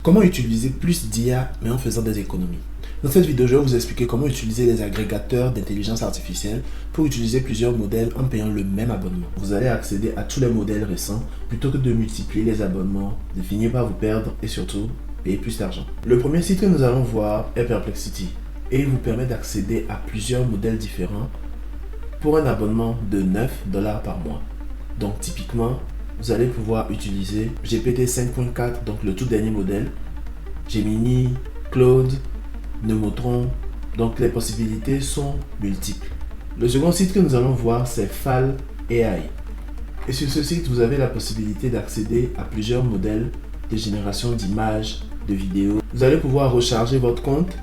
Comment utiliser plus d'IA mais en faisant des économies? Dans cette vidéo, je vais vous expliquer comment utiliser les agrégateurs d'intelligence artificielle pour utiliser plusieurs modèles en payant le même abonnement. Vous allez accéder à tous les modèles récents plutôt que de multiplier les abonnements, de finir par vous perdre et surtout payer plus d'argent. Le premier site que nous allons voir est Perplexity et il vous permet d'accéder à plusieurs modèles différents pour un abonnement de 9 $ par mois. Donc typiquement, vous allez pouvoir utiliser GPT 5.4, donc le tout dernier modèle, Gemini, Claude, Nemotron, donc les possibilités sont multiples. Le second site que nous allons voir, c'est Fal AI. Et sur ce site, vous avez la possibilité d'accéder à plusieurs modèles de génération d'images, de vidéos. Vous allez pouvoir recharger votre compte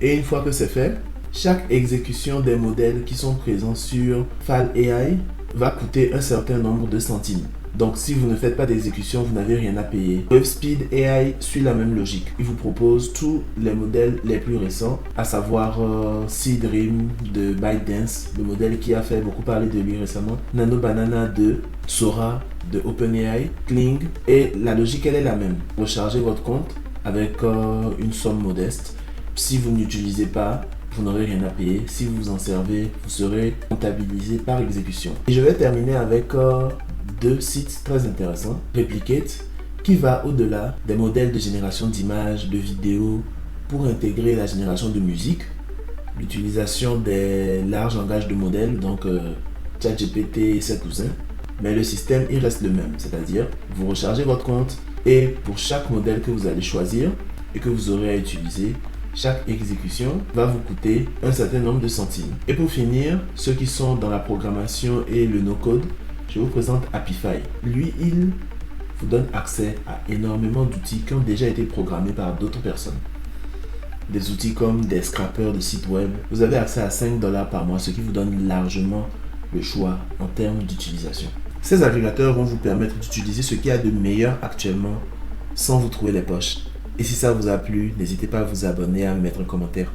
et une fois que c'est fait, chaque exécution des modèles qui sont présents sur Fal AI va coûter un certain nombre de centimes. Donc si vous ne faites pas d'exécution, vous n'avez rien à payer. WebSpeed AI suit la même logique. Il vous propose tous les modèles les plus récents, à savoir Seedream de ByteDance, le modèle qui a fait beaucoup parler de lui récemment, Nano Banana de Sora de OpenAI, Kling, et la logique elle est la même. Rechargez votre compte avec une somme modeste. Si vous n'utilisez pas, vous n'aurez rien à payer. Si vous vous en servez, vous serez comptabilisé par exécution. Et je vais terminer avec deux sites très intéressants. Replicate, qui va au-delà des modèles de génération d'images, de vidéos, pour intégrer la génération de musique, l'utilisation des larges langages de modèles, donc ChatGPT et ses cousins. Mais le système, il reste le même, c'est-à-dire vous rechargez votre compte et pour chaque modèle que vous allez choisir et que vous aurez à utiliser, chaque exécution va vous coûter un certain nombre de centimes. Et pour finir, ceux qui sont dans la programmation et le no-code, je vous présente Apify. Lui, il vous donne accès à énormément d'outils qui ont déjà été programmés par d'autres personnes. Des outils comme des scrappers de sites web. Vous avez accès à 5 $ par mois, ce qui vous donne largement le choix en termes d'utilisation. Ces agrégateurs vont vous permettre d'utiliser ce qu'il y a de meilleur actuellement sans vous trouver les poches. Et si ça vous a plu, n'hésitez pas à vous abonner et à me mettre un commentaire.